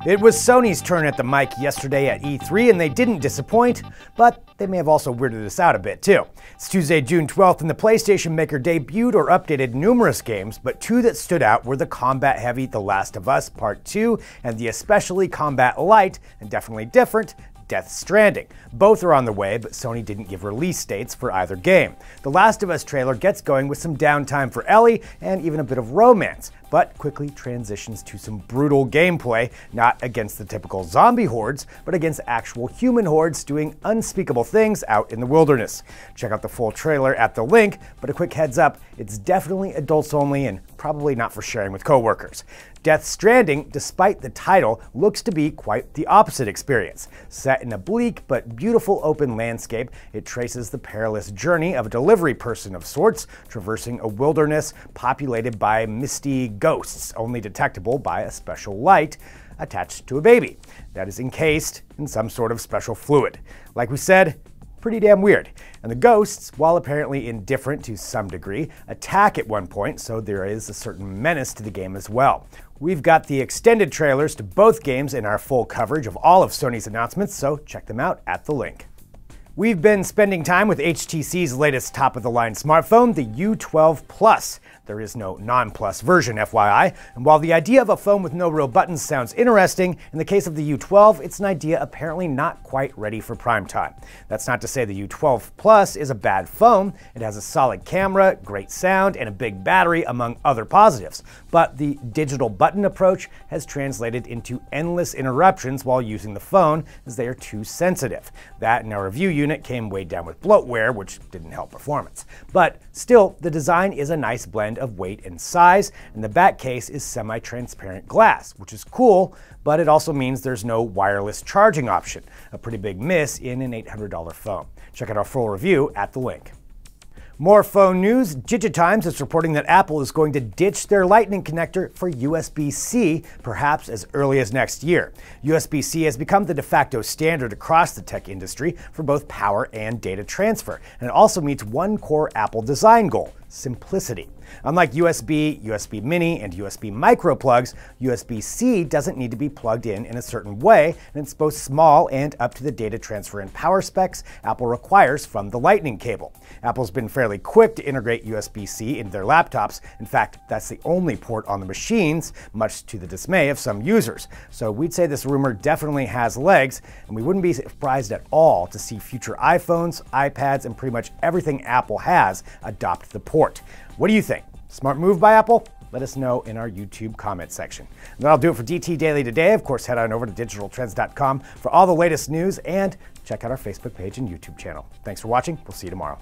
It was Sony's turn at the mic yesterday at E3, and they didn't disappoint, but they may have also weirded us out a bit too. It's Tuesday, June 12th, and the PlayStation maker debuted or updated numerous games, but two that stood out were the combat-heavy The Last of Us Part 2 and the especially combat-light, and definitely different, Stranding. Both are on the way, but Sony didn't give release dates for either game. The Last of Us trailer gets going with some downtime for Ellie and even a bit of romance, but quickly transitions to some brutal gameplay, not against the typical zombie hordes, but against actual human hordes doing unspeakable things out in the wilderness. Check out the full trailer at the link, but a quick heads up, it's definitely adults only and probably not for sharing with coworkers. Stranding, despite the title, looks to be quite the opposite experience. Set in a bleak but beautiful open landscape, it traces the perilous journey of a delivery person of sorts, traversing a wilderness populated by misty ghosts, only detectable by a special light attached to a baby that is encased in some sort of special fluid. Like we said, pretty damn weird. And the ghosts, while apparently indifferent to some degree, attack at one point, so there is a certain menace to the game as well. We've got the extended trailers to both games in our full coverage of all of Sony's announcements, so check them out at the link. We've been spending time with HTC's latest top-of-the-line smartphone, the U12 Plus. There is no non-Plus version, FYI, and while the idea of a phone with no real buttons sounds interesting, in the case of the U12, it's an idea apparently not quite ready for prime time. That's not to say the U12 Plus is a bad phone. It has a solid camera, great sound, and a big battery, among other positives. But the digital button approach has translated into endless interruptions while using the phone, as they are too sensitive. That, in our review unit, came weighed down with bloatware, which didn't help performance. But still, the design is a nice blend of weight and size, and the back case is semi-transparent glass, which is cool, but it also means there's no wireless charging option, a pretty big miss in an $800 phone. Check out our full review at the link. More phone news. Digitimes is reporting that Apple is going to ditch their Lightning connector for USB-C, perhaps as early as next year. USB-C has become the de facto standard across the tech industry for both power and data transfer, and it also meets one core Apple design goal: simplicity. Unlike USB, USB Mini, and USB micro plugs, USB-C doesn't need to be plugged in a certain way, and it's both small and up to the data transfer and power specs Apple requires from the Lightning cable. Apple's been fairly quick to integrate USB-C into their laptops. In fact, that's the only port on the machines, much to the dismay of some users. So we'd say this rumor definitely has legs, and we wouldn't be surprised at all to see future iPhones, iPads, and pretty much everything Apple has adopt the port. What do you think? Smart move by Apple? Let us know in our YouTube comment section. And that'll do it for DT Daily today. Of course, head on over to digitaltrends.com for all the latest news and check out our Facebook page and YouTube channel. Thanks for watching. We'll see you tomorrow.